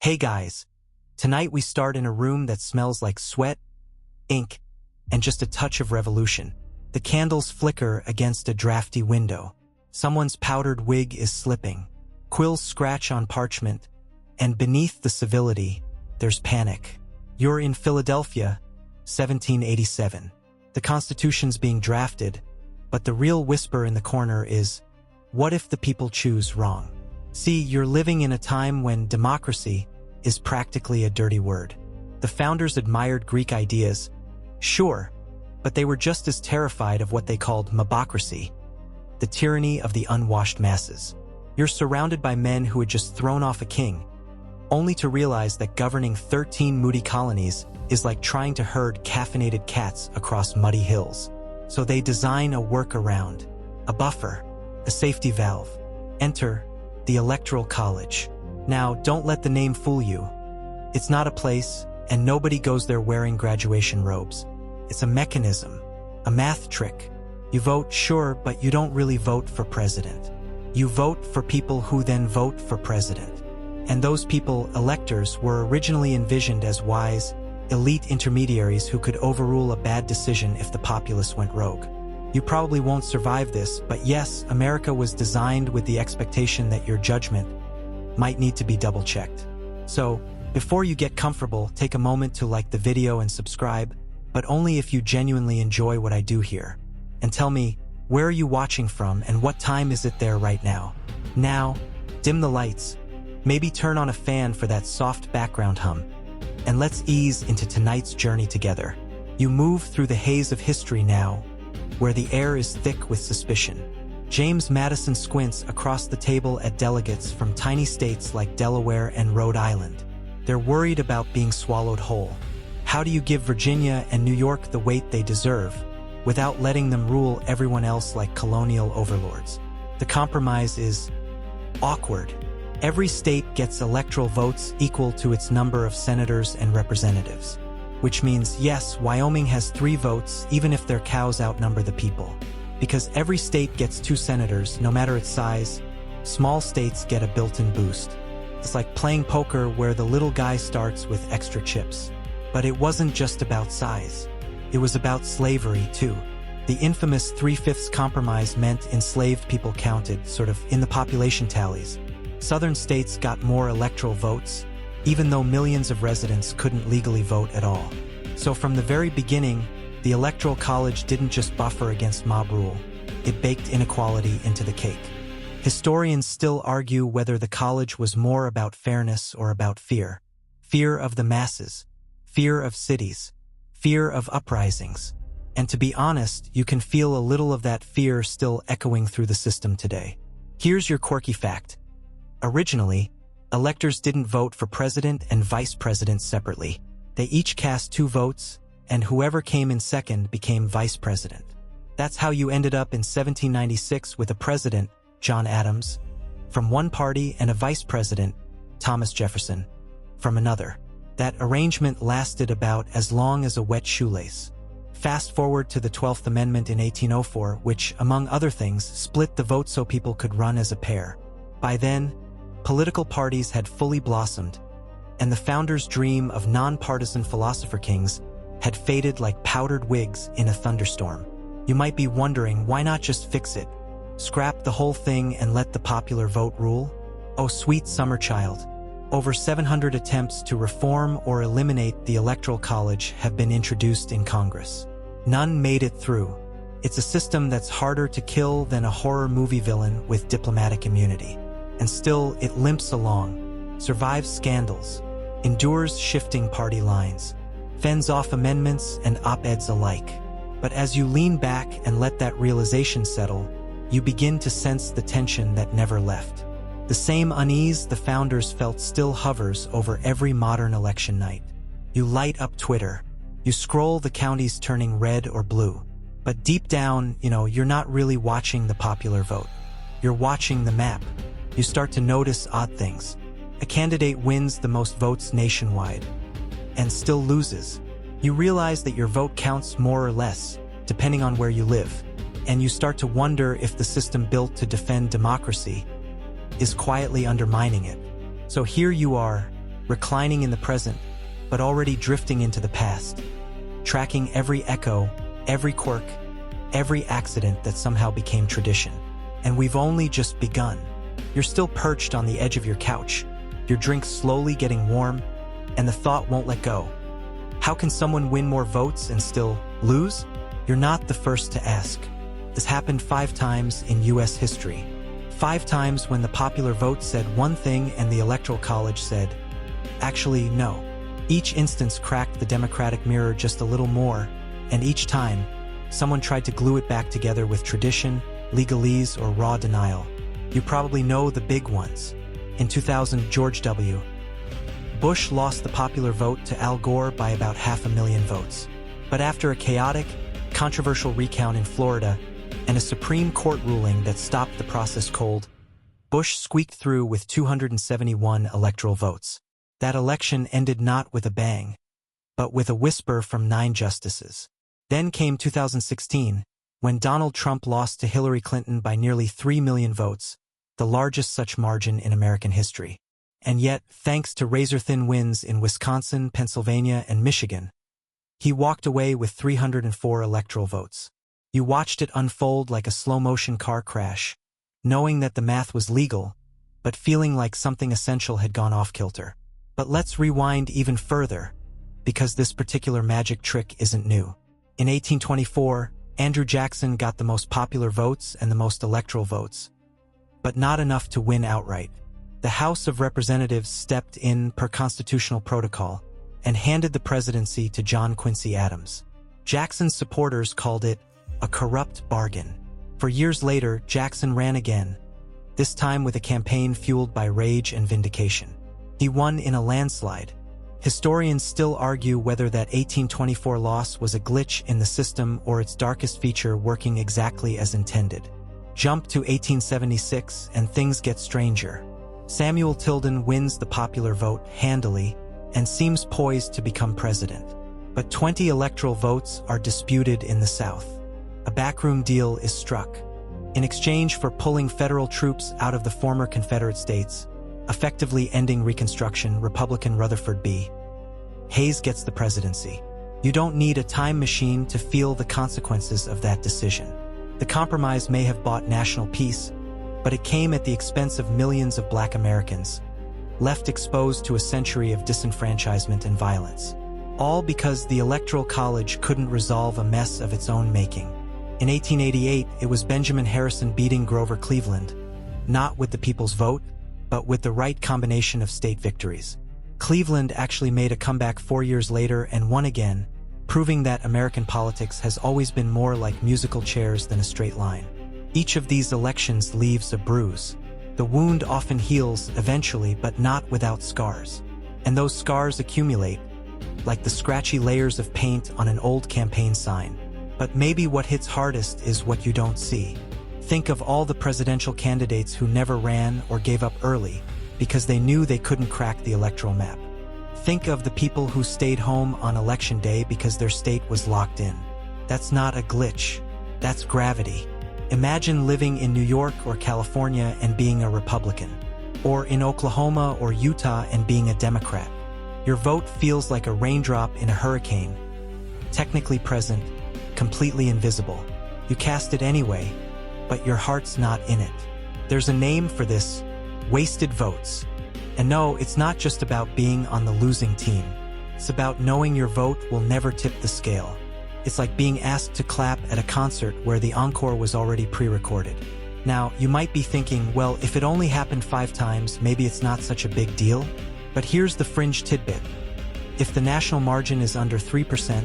Hey guys, tonight we start in a room that smells like sweat, ink, and just a touch of revolution. The candles flicker against a drafty window. Someone's powdered wig is slipping. Quills scratch on parchment, and beneath the civility, there's panic. You're in Philadelphia, 1787. The Constitution's being drafted, but the real whisper in the corner is, what if the people choose wrong? See, you're living in a time when democracy is practically a dirty word. The founders admired Greek ideas, sure, but they were just as terrified of what they called mobocracy, the tyranny of the unwashed masses. You're surrounded by men who had just thrown off a king, only to realize that governing 13 moody colonies is like trying to herd caffeinated cats across muddy hills. So they design a workaround, a buffer, a safety valve. Enter the Electoral College. Now, don't let the name fool you. It's not a place, and nobody goes there wearing graduation robes. It's a mechanism, a math trick. You vote, sure, but you don't really vote for president. You vote for people who then vote for president. And those people, electors, were originally envisioned as wise, elite intermediaries who could overrule a bad decision if the populace went rogue. You probably won't survive this, but yes, America was designed with the expectation that your judgment might need to be double-checked. So, before you get comfortable, take a moment to like the video and subscribe, but only if you genuinely enjoy what I do here. And tell me, where are you watching from and what time is it there right now? Now, dim the lights, maybe turn on a fan for that soft background hum, and let's ease into tonight's journey together. You move through the haze of history now, where the air is thick with suspicion. James Madison squints across the table at delegates from tiny states like Delaware and Rhode Island. They're worried about being swallowed whole. How do you give Virginia and New York the weight they deserve, without letting them rule everyone else like colonial overlords? The compromise is awkward. Every state gets electoral votes equal to its number of senators and representatives. Which means, yes, Wyoming has 3 votes even if their cows outnumber the people. Because every state gets 2 senators, no matter its size, small states get a built-in boost. It's like playing poker where the little guy starts with extra chips. But it wasn't just about size. It was about slavery, too. The infamous 3/5 compromise meant enslaved people counted, sort of, in the population tallies. Southern states got more electoral votes, even though millions of residents couldn't legally vote at all. So from the very beginning, the Electoral College didn't just buffer against mob rule, it baked inequality into the cake. Historians still argue whether the college was more about fairness or about fear. Fear of the masses, fear of cities, fear of uprisings. And to be honest, you can feel a little of that fear still echoing through the system today. Here's your quirky fact. Originally, electors didn't vote for president and vice president separately. They each cast 2 votes, and whoever came in second became vice president. That's how you ended up in 1796 with a president, John Adams, from one party and a vice president, Thomas Jefferson, from another. That arrangement lasted about as long as a wet shoelace. Fast forward to the 12th Amendment in 1804, which, among other things, split the vote so people could run as a pair. By then, political parties had fully blossomed, and the founders' dream of nonpartisan philosopher kings had faded like powdered wigs in a thunderstorm. You might be wondering, why not just fix it? Scrap the whole thing and let the popular vote rule? Oh, sweet summer child. Over 700 attempts to reform or eliminate the Electoral College have been introduced in Congress. None made it through. It's a system that's harder to kill than a horror movie villain with diplomatic immunity. And still, it limps along, survives scandals, endures shifting party lines, fends off amendments and op-eds alike. But as you lean back and let that realization settle, you begin to sense the tension that never left. The same unease the founders felt still hovers over every modern election night. You light up Twitter. You scroll the counties turning red or blue. But deep down, you're not really watching the popular vote. You're watching the map. You start to notice odd things. A candidate wins the most votes nationwide and still loses. You realize that your vote counts more or less, depending on where you live. And you start to wonder if the system built to defend democracy is quietly undermining it. So here you are, reclining in the present, but already drifting into the past, tracking every echo, every quirk, every accident that somehow became tradition. And we've only just begun. You're still perched on the edge of your couch, your drink slowly getting warm, and the thought won't let go. How can someone win more votes and still lose? You're not the first to ask. This happened 5 times in US history. 5 times when the popular vote said one thing and the Electoral College said, actually, no. Each instance cracked the democratic mirror just a little more, and each time, someone tried to glue it back together with tradition, legalese, or raw denial. You probably know the big ones. In 2000, George W. Bush lost the popular vote to Al Gore by about 500,000 votes. But after a chaotic, controversial recount in Florida and a Supreme Court ruling that stopped the process cold, Bush squeaked through with 271 electoral votes. That election ended not with a bang, but with a whisper from 9 justices. Then came 2016, when Donald Trump lost to Hillary Clinton by nearly 3 million votes, the largest such margin in American history. And yet, thanks to razor-thin wins in Wisconsin, Pennsylvania, and Michigan, he walked away with 304 electoral votes. You watched it unfold like a slow-motion car crash, knowing that the math was legal, but feeling like something essential had gone off-kilter. But let's rewind even further, because this particular magic trick isn't new. In 1824, Andrew Jackson got the most popular votes and the most electoral votes, but not enough to win outright. The House of Representatives stepped in per constitutional protocol and handed the presidency to John Quincy Adams. Jackson's supporters called it a corrupt bargain. For years later, Jackson ran again, this time with a campaign fueled by rage and vindication. He won in a landslide. Historians still argue whether that 1824 loss was a glitch in the system or its darkest feature working exactly as intended. Jump to 1876 and things get stranger. Samuel Tilden wins the popular vote handily and seems poised to become president. But 20 electoral votes are disputed in the South. A backroom deal is struck. In exchange for pulling federal troops out of the former Confederate states, effectively ending Reconstruction, Republican Rutherford B. Hayes gets the presidency. You don't need a time machine to feel the consequences of that decision. The compromise may have bought national peace, but it came at the expense of millions of Black Americans, left exposed to a century of disenfranchisement and violence. All because the Electoral College couldn't resolve a mess of its own making. In 1888, it was Benjamin Harrison beating Grover Cleveland, not with the people's vote, but with the right combination of state victories. Cleveland actually made a comeback 4 years later and won again, proving that American politics has always been more like musical chairs than a straight line. Each of these elections leaves a bruise. The wound often heals eventually, but not without scars. And those scars accumulate, like the scratchy layers of paint on an old campaign sign. But maybe what hits hardest is what you don't see. Think of all the presidential candidates who never ran or gave up early because they knew they couldn't crack the electoral map. Think of the people who stayed home on election day because their state was locked in. That's not a glitch. That's gravity. Imagine living in New York or California and being a Republican, or in Oklahoma or Utah and being a Democrat. Your vote feels like a raindrop in a hurricane, technically present, completely invisible. You cast it anyway, but your heart's not in it. There's a name for this: wasted votes. And no, it's not just about being on the losing team. It's about knowing your vote will never tip the scale. It's like being asked to clap at a concert where the encore was already pre-recorded. Now, you might be thinking, well, if it only happened 5 times, maybe it's not such a big deal. But here's the fringe tidbit. If the national margin is under 3%,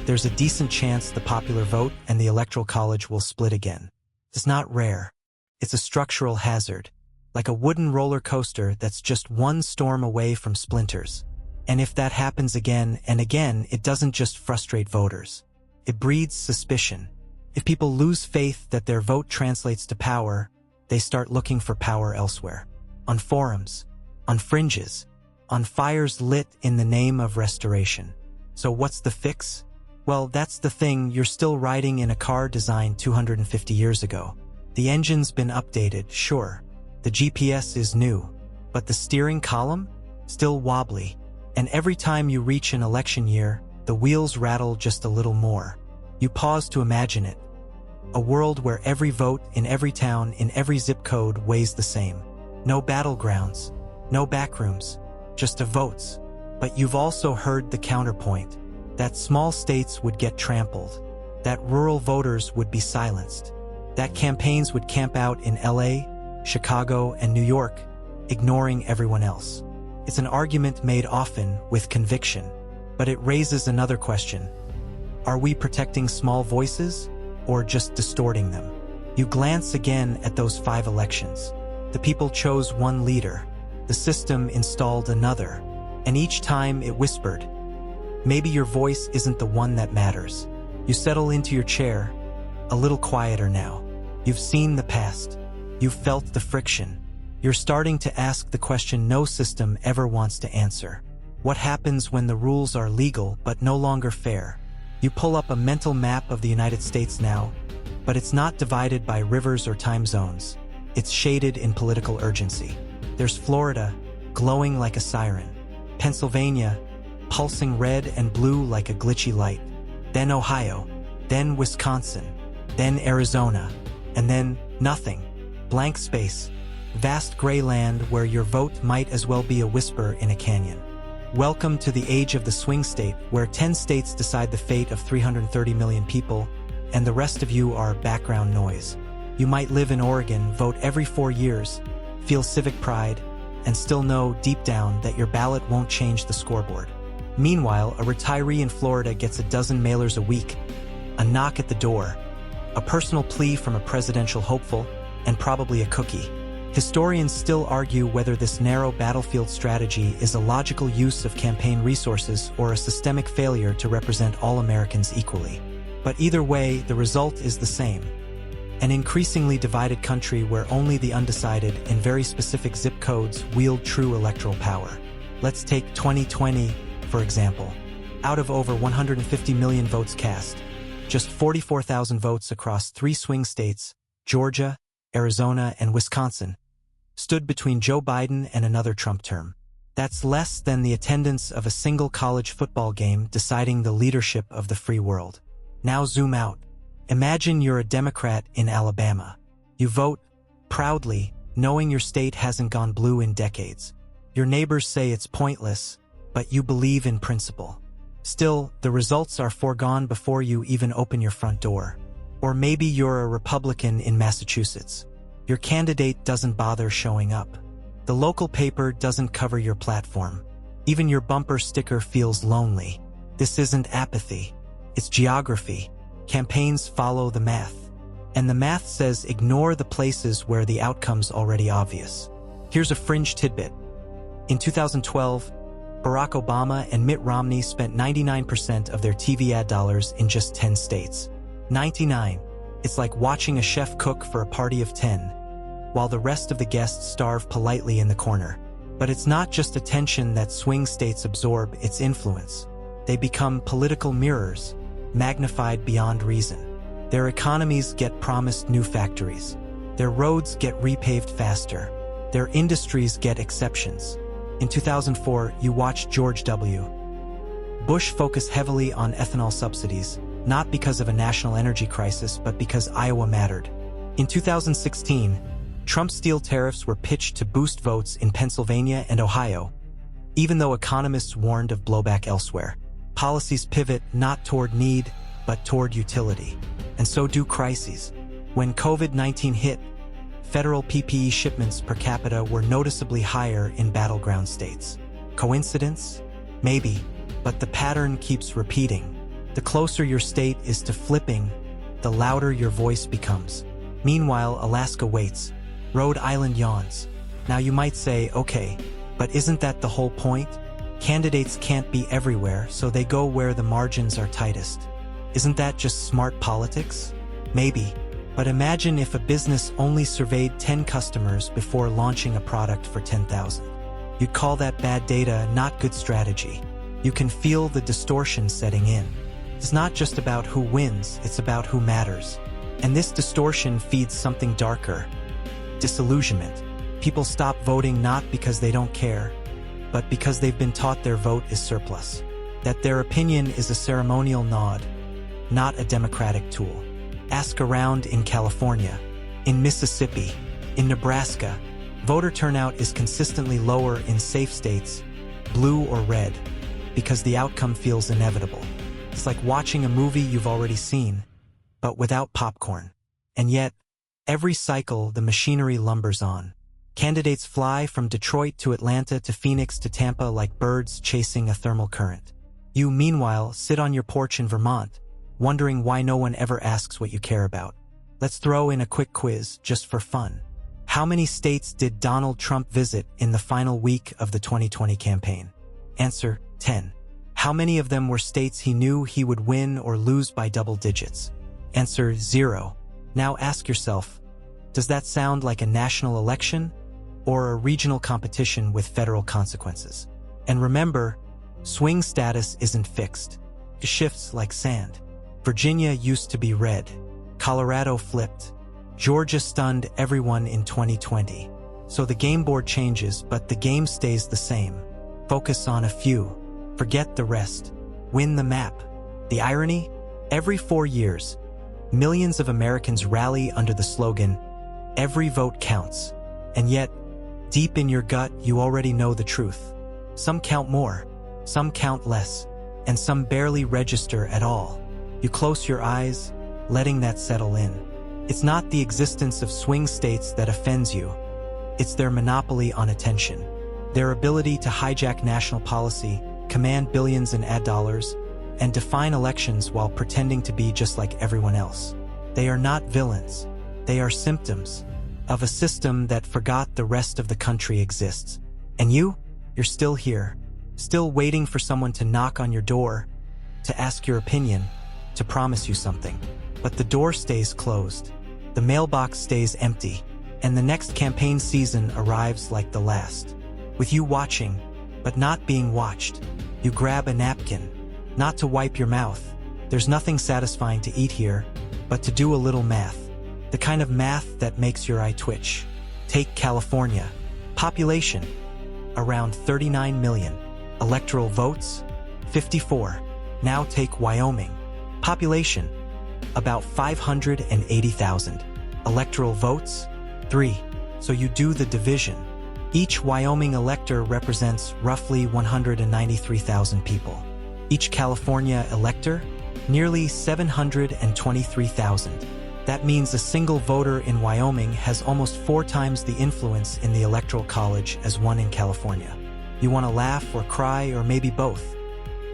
there's a decent chance the popular vote and the Electoral College will split again. It's not rare. It's a structural hazard, like a wooden roller coaster that's just one storm away from splinters. And if that happens again and again, it doesn't just frustrate voters. It breeds suspicion. If people lose faith that their vote translates to power, they start looking for power elsewhere. On forums, on fringes, on fires lit in the name of restoration. So what's the fix? Well, that's the thing. You're still riding in a car designed 250 years ago. The engine's been updated, sure. The GPS is new. But the steering column? still wobbly. And every time you reach an election year, the wheels rattle just a little more. You pause to imagine it. A world where every vote in every town, in every zip code weighs the same. No battlegrounds, no backrooms, just the votes. But you've also heard the counterpoint, that small states would get trampled, that rural voters would be silenced, that campaigns would camp out in LA, Chicago, and New York, ignoring everyone else. It's an argument made often with conviction, but it raises another question. Are we protecting small voices, or just distorting them? You glance again at those 5 elections. The people chose one leader, the system installed another, and each time it whispered, maybe your voice isn't the one that matters. You settle into your chair, a little quieter now. You've seen the past. You've felt the friction. You're starting to ask the question no system ever wants to answer. What happens when the rules are legal but no longer fair? You pull up a mental map of the United States now, but it's not divided by rivers or time zones. It's shaded in political urgency. There's Florida, glowing like a siren. Pennsylvania, pulsing red and blue like a glitchy light. Then Ohio, then Wisconsin, then Arizona, and then nothing. Blank space. Vast gray land where your vote might as well be a whisper in a canyon. Welcome to the age of the swing state, where 10 states decide the fate of 330 million people, and the rest of you are background noise. You might live in Oregon, vote every 4 years, feel civic pride, and still know deep down that your ballot won't change the scoreboard. Meanwhile, a retiree in Florida gets a dozen mailers a week, a knock at the door, a personal plea from a presidential hopeful, and probably a cookie. Historians still argue whether this narrow battlefield strategy is a logical use of campaign resources or a systemic failure to represent all Americans equally. But either way, the result is the same. An increasingly divided country where only the undecided in very specific zip codes wield true electoral power. Let's take 2020, for example. Out of over 150 million votes cast, just 44,000 votes across 3 swing states, Georgia, Arizona, and Wisconsin, stood between Joe Biden and another Trump term. That's less than the attendance of a single college football game deciding the leadership of the free world. Now zoom out. Imagine you're a Democrat in Alabama. You vote proudly, knowing your state hasn't gone blue in decades. Your neighbors say it's pointless, but you believe in principle. Still, the results are foregone before you even open your front door. Or maybe you're a Republican in Massachusetts. Your candidate doesn't bother showing up. The local paper doesn't cover your platform. Even your bumper sticker feels lonely. This isn't apathy. It's geography. Campaigns follow the math. And the math says ignore the places where the outcome's already obvious. Here's a fringe tidbit. In 2012, Barack Obama and Mitt Romney spent 99% of their TV ad dollars in just 10 states. 99. It's like watching a chef cook for a party of 10, while the rest of the guests starve politely in the corner. But it's not just attention that swing states absorb its influence. They become political mirrors, magnified beyond reason. Their economies get promised new factories. Their roads get repaved faster. Their industries get exceptions. In 2004, you watched George W. Bush focus heavily on ethanol subsidies, not because of a national energy crisis, but because Iowa mattered. In 2016, Trump's steel tariffs were pitched to boost votes in Pennsylvania and Ohio, even though economists warned of blowback elsewhere. Policies pivot not toward need, but toward utility. And so do crises. When COVID-19 hit, federal PPE shipments per capita were noticeably higher in battleground states. Coincidence? Maybe, but the pattern keeps repeating. The closer your state is to flipping, the louder your voice becomes. Meanwhile, Alaska waits. Rhode Island yawns. Now you might say, okay, but isn't that the whole point? Candidates can't be everywhere, so they go where the margins are tightest. Isn't that just smart politics? Maybe. But imagine if a business only surveyed 10 customers before launching a product for 10,000. You'd call that bad data, not good strategy. You can feel the distortion setting in. It's not just about who wins, it's about who matters. And this distortion feeds something darker. Disillusionment. People stop voting not because they don't care, but because they've been taught their vote is surplus, that their opinion is a ceremonial nod, not a democratic tool. Ask around in California, in Mississippi, in Nebraska. Voter turnout is consistently lower in safe states, blue or red, because the outcome feels inevitable. It's like watching a movie you've already seen, but without popcorn. And yet, every cycle the machinery lumbers on. Candidates fly from Detroit to Atlanta to Phoenix to Tampa like birds chasing a thermal current. You, meanwhile, sit on your porch in Vermont, wondering why no one ever asks what you care about. Let's throw in a quick quiz, just for fun. How many states did Donald Trump visit in the final week of the 2020 campaign? Answer: 10. How many of them were states he knew he would win or lose by double digits? Answer: 0. Now ask yourself, does that sound like a national election or a regional competition with federal consequences? And remember, swing status isn't fixed. It shifts like sand. Virginia used to be red. Colorado flipped. Georgia stunned everyone in 2020. So the game board changes, but the game stays the same. Focus on a few. Forget the rest. Win the map. The irony? Every 4 years, millions of Americans rally under the slogan, "Every vote counts." And yet, deep in your gut, you already know the truth. Some count more, some count less, and some barely register at all. You close your eyes, letting that settle in. It's not the existence of swing states that offends you. It's their monopoly on attention. Their ability to hijack national policy, command billions in ad dollars, and define elections while pretending to be just like everyone else. They are not villains. They are symptoms of a system that forgot the rest of the country exists. And you're still here, still waiting for someone to knock on your door, to ask your opinion, to promise you something. But the door stays closed, the mailbox stays empty, and the next campaign season arrives like the last. With you watching, but not being watched, you grab a napkin, not to wipe your mouth. There's nothing satisfying to eat here, but to do a little math. The kind of math that makes your eye twitch. Take California. Population, around 39 million. Electoral votes, 54. Now take Wyoming. Population, about 580,000. Electoral votes, 3. So you do the division. Each Wyoming elector represents roughly 193,000 people. Each California elector, nearly 723,000. That means a single voter in Wyoming has almost 4 times the influence in the Electoral College as one in California. You want to laugh or cry or maybe both.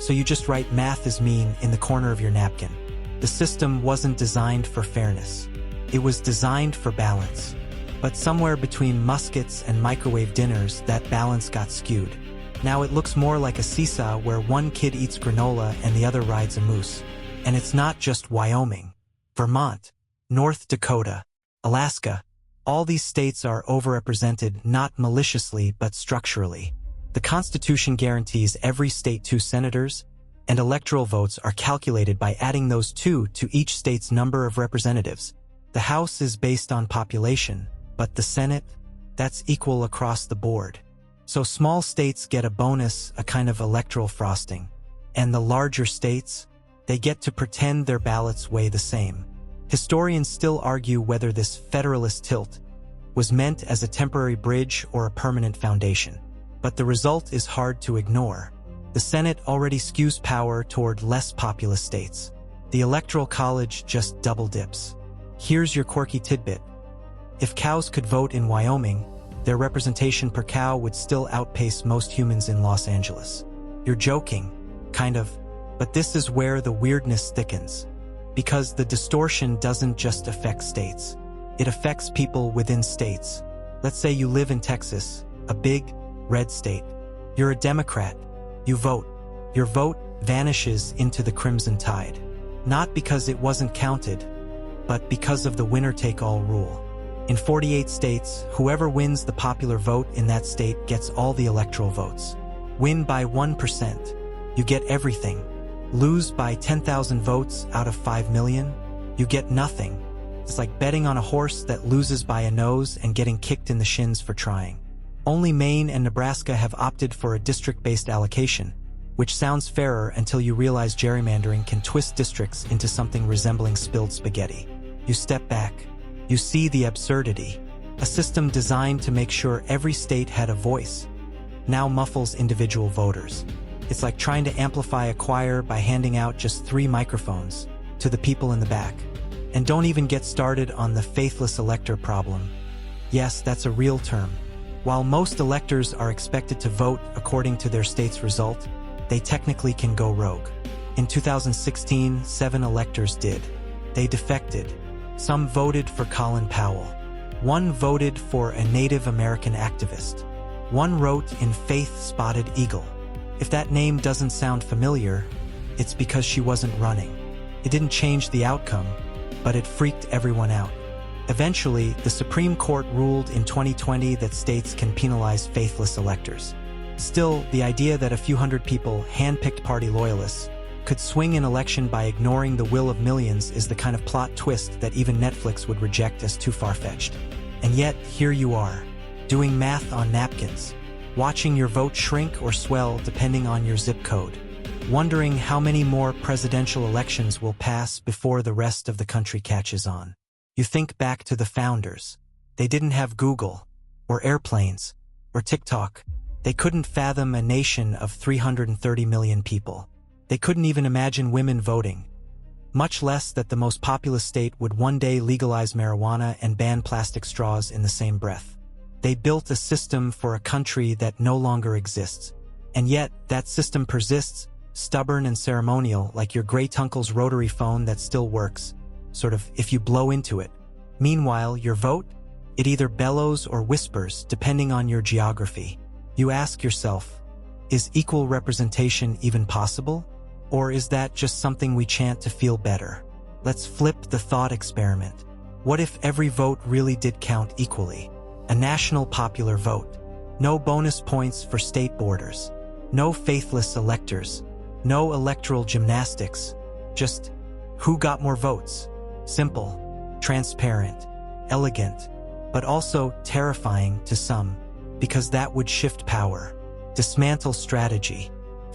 So you just write "math is mean" in the corner of your napkin. The system wasn't designed for fairness. It was designed for balance. But somewhere between muskets and microwave dinners, that balance got skewed. Now it looks more like a seesaw where one kid eats granola and the other rides a moose. And it's not just Wyoming. Vermont, North Dakota, Alaska, all these states are overrepresented not maliciously but structurally. The Constitution guarantees every state 2 senators, and electoral votes are calculated by adding those 2 to each state's number of representatives. The House is based on population, but the Senate, that's equal across the board. So small states get a bonus, a kind of electoral frosting. And the larger states, they get to pretend their ballots weigh the same. Historians still argue whether this federalist tilt was meant as a temporary bridge or a permanent foundation. But the result is hard to ignore. The Senate already skews power toward less populous states. The Electoral College just double dips. Here's your quirky tidbit. If cows could vote in Wyoming, their representation per cow would still outpace most humans in Los Angeles. You're joking, kind of, but this is where the weirdness thickens. Because the distortion doesn't just affect states. It affects people within states. Let's say you live in Texas, a big, red state. You're a Democrat. You vote. Your vote vanishes into the crimson tide. Not because it wasn't counted, but because of the winner-take-all rule. In 48 states, whoever wins the popular vote in that state gets all the electoral votes. Win by 1%, you get everything. Lose by 10,000 votes out of 5 million, you get nothing. It's like betting on a horse that loses by a nose and getting kicked in the shins for trying. Only Maine and Nebraska have opted for a district-based allocation, which sounds fairer until you realize gerrymandering can twist districts into something resembling spilled spaghetti. You step back. You see the absurdity. A system designed to make sure every state had a voice now muffles individual voters. It's like trying to amplify a choir by handing out just 3 microphones to the people in the back. And don't even get started on the faithless elector problem. Yes, that's a real term. While most electors are expected to vote according to their state's result, they technically can go rogue. In 2016, 7 electors did. They defected. Some voted for Colin Powell. 1 voted for a Native American activist. 1 wrote in Faith Spotted Eagle. If that name doesn't sound familiar, it's because she wasn't running. It didn't change the outcome, but it freaked everyone out. Eventually, the Supreme Court ruled in 2020 that states can penalize faithless electors. Still, the idea that a few hundred people, hand-picked party loyalists, could swing an election by ignoring the will of millions is the kind of plot twist that even Netflix would reject as too far-fetched. And yet, here you are, doing math on napkins, watching your vote shrink or swell depending on your zip code, wondering how many more presidential elections will pass before the rest of the country catches on. You think back to the founders. They didn't have Google, or airplanes, or TikTok. They couldn't fathom a nation of 330 million people. They couldn't even imagine women voting, much less that the most populous state would one day legalize marijuana and ban plastic straws in the same breath. They built a system for a country that no longer exists. And yet, that system persists, stubborn and ceremonial, like your great-uncle's rotary phone that still works, sort of if you blow into it. Meanwhile, your vote? It either bellows or whispers, depending on your geography. You ask yourself, is equal representation even possible? Or is that just something we chant to feel better? Let's flip the thought experiment. What if every vote really did count equally? A national popular vote. No bonus points for state borders. No faithless electors. No electoral gymnastics. Just who got more votes? Simple, transparent, elegant, but also terrifying to some, because that would shift power, dismantle strategy,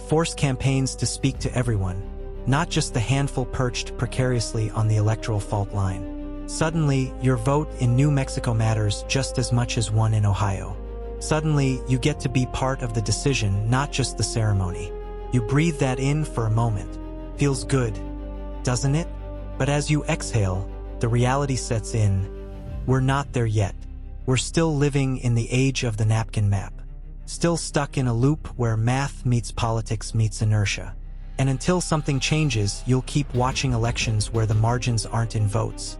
force campaigns to speak to everyone, not just the handful perched precariously on the electoral fault line. Suddenly, your vote in New Mexico matters just as much as one in Ohio. Suddenly, you get to be part of the decision, not just the ceremony. You breathe that in for a moment. Feels good, doesn't it? But as you exhale, the reality sets in. We're not there yet. We're still living in the age of the napkin map. Still stuck in a loop where math meets politics meets inertia. And until something changes, you'll keep watching elections where the margins aren't in votes,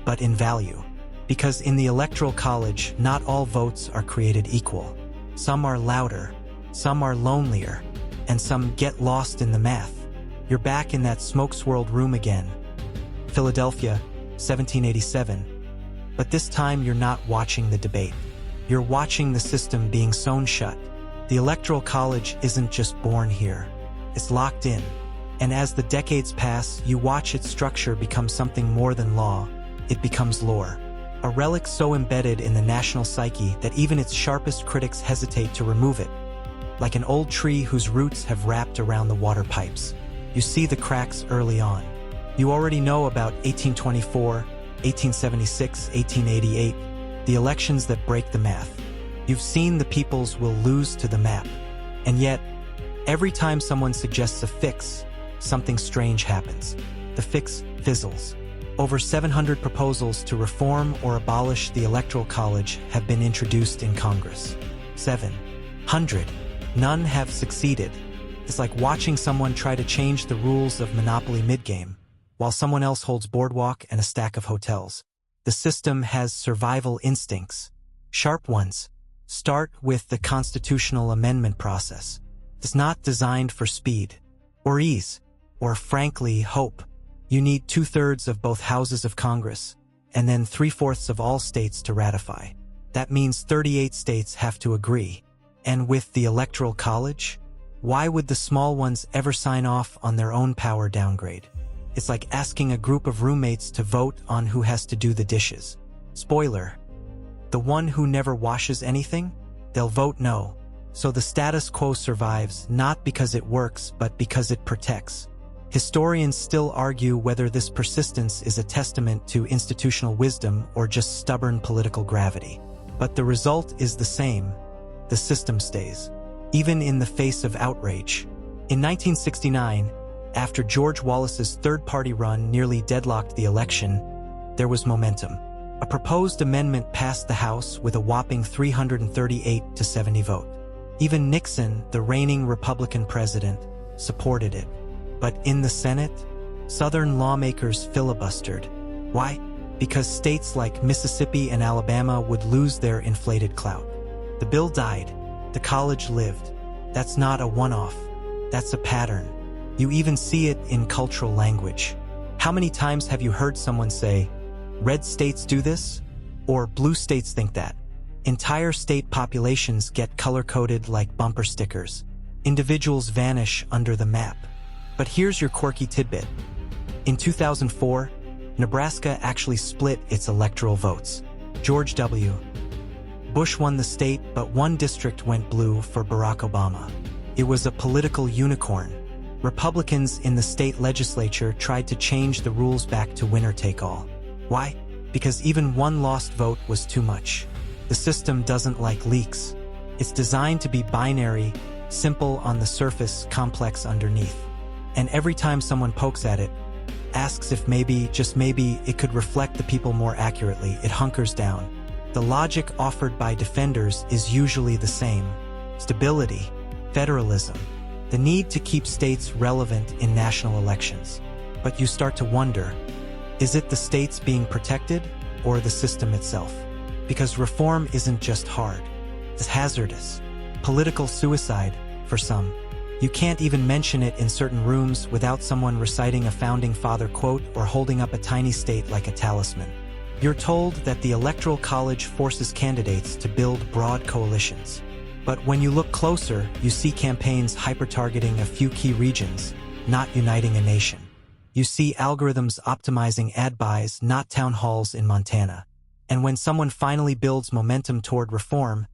but in value. Because in the Electoral College, not all votes are created equal. Some are louder, some are lonelier, and some get lost in the math. You're back in that smoke-swirled room again. Philadelphia, 1787. But this time you're not watching the debate. You're watching the system being sewn shut. The Electoral College isn't just born here. It's locked in. And as the decades pass, you watch its structure become something more than law. It becomes lore. A relic so embedded in the national psyche that even its sharpest critics hesitate to remove it. Like an old tree whose roots have wrapped around the water pipes. You see the cracks early on. You already know about 1824, 1876, 1888, the elections that break the math. You've seen the peoples will lose to the map. And yet, every time someone suggests a fix, something strange happens. The fix fizzles. Over 700 proposals to reform or abolish the Electoral College have been introduced in Congress. 700. None have succeeded. It's like watching someone try to change the rules of Monopoly mid-game, while someone else holds Boardwalk and a stack of hotels. The system has survival instincts. Sharp ones. Start with the constitutional amendment process. It's not designed for speed, or ease, or frankly, hope. You need 2/3 of both houses of Congress, and then 3/4 of all states to ratify. That means 38 states have to agree. And with the Electoral College, why would the small ones ever sign off on their own power downgrade? It's like asking a group of roommates to vote on who has to do the dishes. Spoiler: the one who never washes anything? they'll vote no. So the status quo survives not because it works, but because it protects. Historians still argue whether this persistence is a testament to institutional wisdom or just stubborn political gravity. But the result is the same. The system stays, even in the face of outrage. In 1969, after George Wallace's third-party run nearly deadlocked the election, there was momentum. A proposed amendment passed the House with a whopping 338 to 70 vote. Even Nixon, the reigning Republican president, supported it. But in the Senate, Southern lawmakers filibustered. Why? Because states like Mississippi and Alabama would lose their inflated clout. The bill died. The college lived. That's not a one-off. That's a pattern. You even see it in cultural language. How many times have you heard someone say, "Red states do this," or "Blue states think that"? Entire state populations get color-coded like bumper stickers. Individuals vanish under the map. But here's your quirky tidbit. In 2004, Nebraska actually split its electoral votes. George W. Bush won the state, but one district went blue for Barack Obama. It was a political unicorn. Republicans in the state legislature tried to change the rules back to winner-take-all. Why? Because even one lost vote was too much. The system doesn't like leaks. It's designed to be binary, simple on the surface, complex underneath. And every time someone pokes at it, asks if maybe, just maybe, it could reflect the people more accurately, it hunkers down. The logic offered by defenders is usually the same. Stability, federalism, the need to keep states relevant in national elections. But you start to wonder, is it the states being protected or the system itself? Because reform isn't just hard, it's hazardous. Political suicide, for some. You can't even mention it in certain rooms without someone reciting a founding father quote or holding up a tiny state like a talisman. You're told that the Electoral College forces candidates to build broad coalitions. But when you look closer, you see campaigns hyper-targeting a few key regions, not uniting a nation. You see algorithms optimizing ad buys, not town halls in Montana. And when someone finally builds momentum toward reform,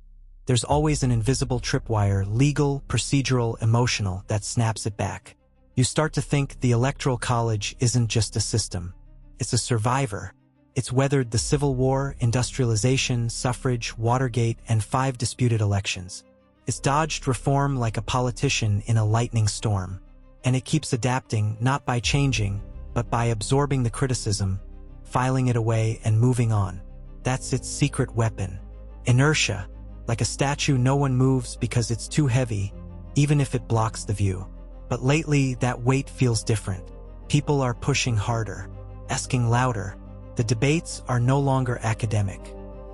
there's always an invisible tripwire, legal, procedural, emotional, that snaps it back. You start to think the Electoral College isn't just a system. It's a survivor. It's weathered the Civil War, industrialization, suffrage, Watergate, and 5 disputed elections. It's dodged reform like a politician in a lightning storm. And it keeps adapting, not by changing, but by absorbing the criticism, filing it away, and moving on. That's its secret weapon. Inertia. Like a statue, no one moves because it's too heavy, even if it blocks the view. But lately, that weight feels different. People are pushing harder, asking louder. The debates are no longer academic.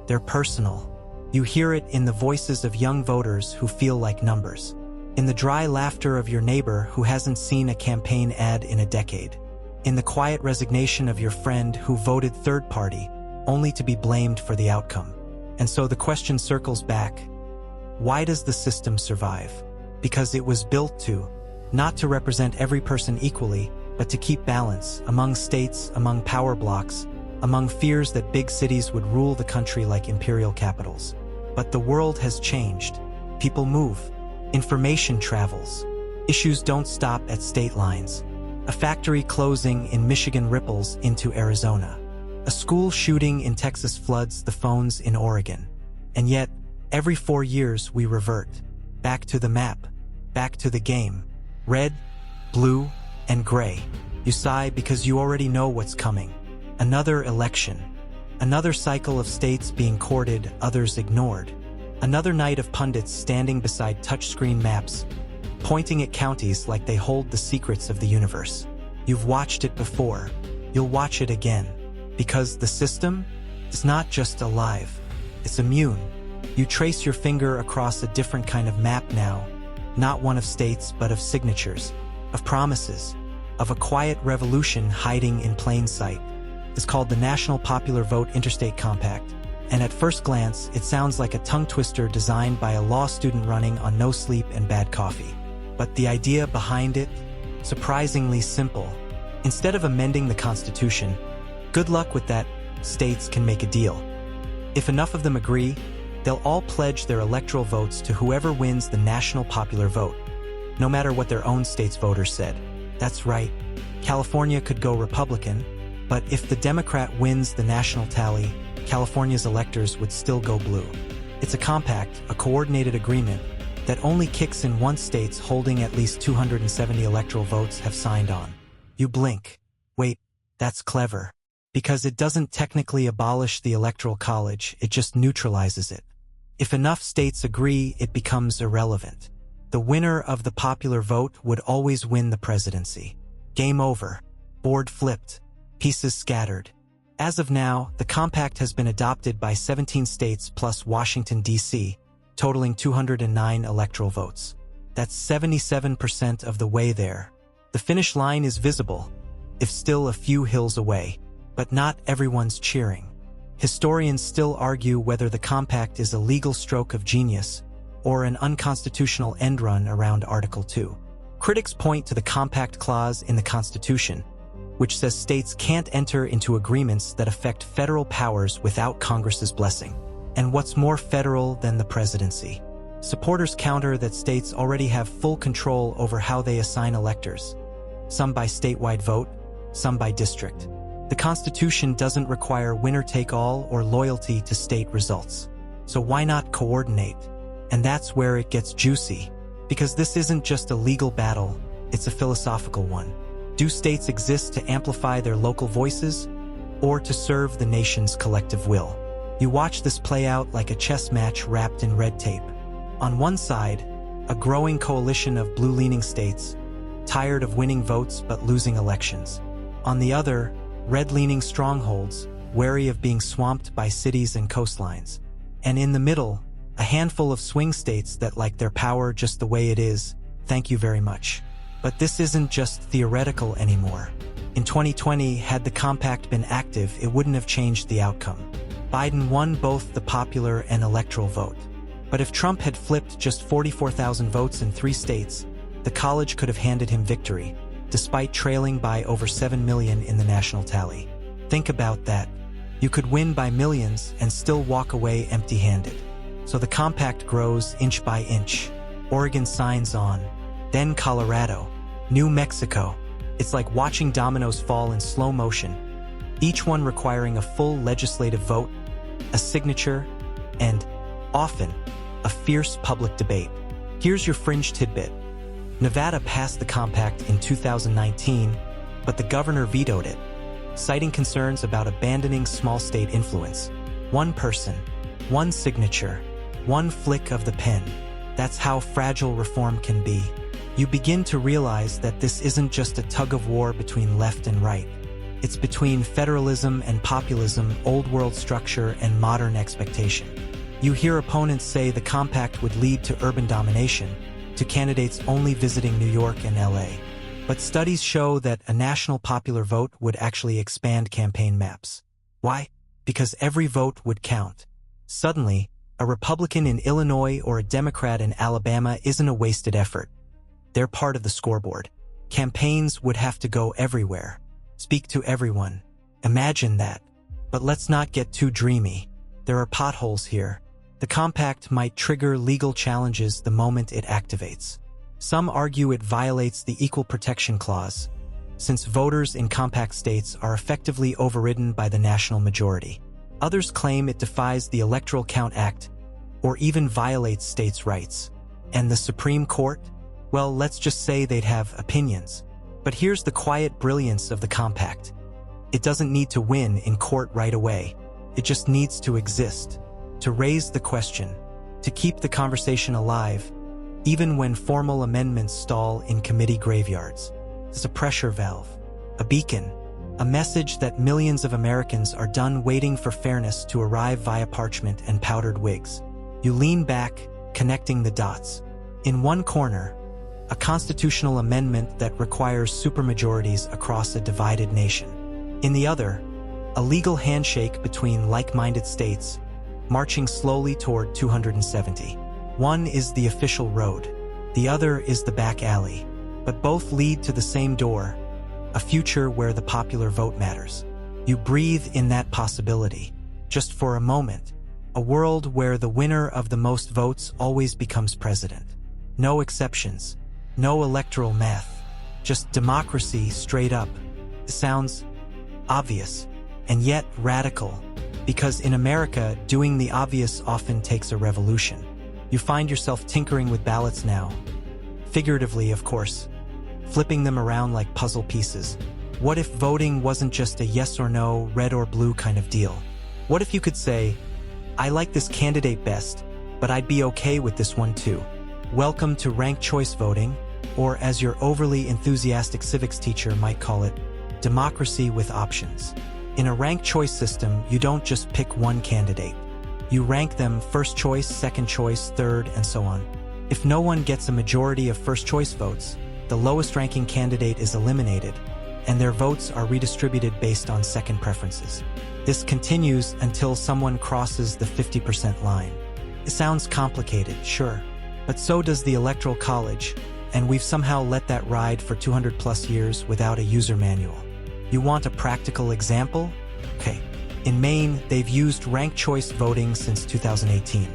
They're personal. You hear it in the voices of young voters who feel like numbers. In the dry laughter of your neighbor who hasn't seen a campaign ad in a decade. In the quiet resignation of your friend who voted third party, only to be blamed for the outcome. And so the question circles back. Why does the system survive? Because it was built to, not to represent every person equally, but to keep balance among states, among power blocks, among fears that big cities would rule the country like imperial capitals. But the world has changed. People move. Information travels. Issues don't stop at state lines. A factory closing in Michigan ripples into Arizona. A school shooting in Texas floods the phones in Oregon. And yet, every 4 years we revert. Back to the map. Back to the game. Red, blue, and gray. You sigh because you already know what's coming. Another election. Another cycle of states being courted, others ignored. Another night of pundits standing beside touchscreen maps, pointing at counties like they hold the secrets of the universe. You've watched it before. You'll watch it again. Because the system is not just alive, it's immune. You trace your finger across a different kind of map now, not one of states but of signatures, of promises, of a quiet revolution hiding in plain sight. It's called the National Popular Vote Interstate Compact, and at first glance it sounds like a tongue twister designed by a law student running on no sleep and bad coffee. But the idea behind it, surprisingly simple. Instead of amending the Constitution, good luck with that, states can make a deal. If enough of them agree, They'll all pledge their electoral votes to whoever wins the national popular vote, no matter what their own state's voters said. That's right, California could go Republican, but if the Democrat wins the national tally, California's electors would still go blue. It's a compact, a coordinated agreement that only kicks in once states holding at least 270 electoral votes have signed on. You blink. Wait, that's clever. Because it doesn't technically abolish the Electoral College, it just neutralizes it. If enough states agree, it becomes irrelevant. The winner of the popular vote would always win the presidency. Game over. Board flipped. Pieces scattered. As of now, the compact has been adopted by 17 states plus Washington, D.C., totaling 209 electoral votes. That's 77% of the way there. The finish line is visible, if still a few hills away. But not everyone's cheering. Historians still argue whether the compact is a legal stroke of genius or an unconstitutional end run around Article 2. Critics point to the compact clause in the Constitution, which says states can't enter into agreements that affect federal powers without Congress's blessing. And what's more federal than the presidency? Supporters counter that states already have full control over how they assign electors, some by statewide vote, some by district. The Constitution doesn't require winner-take-all or loyalty to state results. So why not coordinate? And that's where it gets juicy. Because this isn't just a legal battle, it's a philosophical one. Do states exist to amplify their local voices, or to serve the nation's collective will? You watch this play out like a chess match wrapped in red tape. On one side, a growing coalition of blue-leaning states, tired of winning votes but losing elections. On the other, red-leaning strongholds, wary of being swamped by cities and coastlines. And in the middle, a handful of swing states that like their power just the way it is, thank you very much. But this isn't just theoretical anymore. In 2020, had the compact been active, it wouldn't have changed the outcome. Biden won both the popular and electoral vote. But if Trump had flipped just 44,000 votes in 3 states, the college could have handed him victory, despite trailing by over 7 million in the national tally. Think about that. You could win by millions and still walk away empty-handed. So the compact grows inch by inch. Oregon signs on, then Colorado, New Mexico. It's like watching dominoes fall in slow motion, each one requiring a full legislative vote, a signature, and, often, a fierce public debate. Here's your fringe tidbit. Nevada passed the compact in 2019, but the governor vetoed it, citing concerns about abandoning small state influence. One person, one signature, one flick of the pen. That's how fragile reform can be. You begin to realize that this isn't just a tug-of-war between left and right. It's between federalism and populism, old-world structure and modern expectation. You hear opponents say the compact would lead to urban domination, to candidates only visiting New York and LA. But studies show that a national popular vote would actually expand campaign maps. Why? Because every vote would count. Suddenly, a Republican in Illinois or a Democrat in Alabama isn't a wasted effort. They're part of the scoreboard. Campaigns would have to go everywhere. Speak to everyone. Imagine that. But let's not get too dreamy. There are potholes here. The compact might trigger legal challenges the moment it activates. Some argue it violates the Equal Protection Clause, since voters in compact states are effectively overridden by the national majority. Others claim it defies the Electoral Count Act, or even violates states' rights. And the Supreme Court? Well, let's just say they'd have opinions. But here's the quiet brilliance of the compact. It doesn't need to win in court right away. It just needs to exist. To raise the question, to keep the conversation alive, even when formal amendments stall in committee graveyards. It's a pressure valve, a beacon, a message that millions of Americans are done waiting for fairness to arrive via parchment and powdered wigs. You lean back, connecting the dots. In one corner, a constitutional amendment that requires supermajorities across a divided nation. In the other, a legal handshake between like-minded states, marching slowly toward 270. One is the official road, the other is the back alley, but both lead to the same door, a future where the popular vote matters. You breathe in that possibility, just for a moment, A world where the winner of the most votes always becomes president. No exceptions. No electoral math. Just democracy straight up. It sounds obvious, and yet radical. Because in America, doing the obvious often takes a revolution. You find yourself tinkering with ballots now. Figuratively, of course. Flipping them around like puzzle pieces. What if voting wasn't just a yes or no, red or blue kind of deal? What if you could say, I like this candidate best, but I'd be okay with this one too. Welcome to ranked choice voting, or as your overly enthusiastic civics teacher might call it, democracy with options. In a ranked choice system, you don't just pick one candidate. You rank them first choice, second choice, third, and so on. If no one gets a majority of first choice votes, the lowest ranking candidate is eliminated, and their votes are redistributed based on second preferences. This continues until someone crosses the 50% line. It sounds complicated, sure, but so does the Electoral College, and we've somehow let that ride for 200+ years without a user manual. You want a practical example? Okay. In Maine, they've used ranked choice voting since 2018.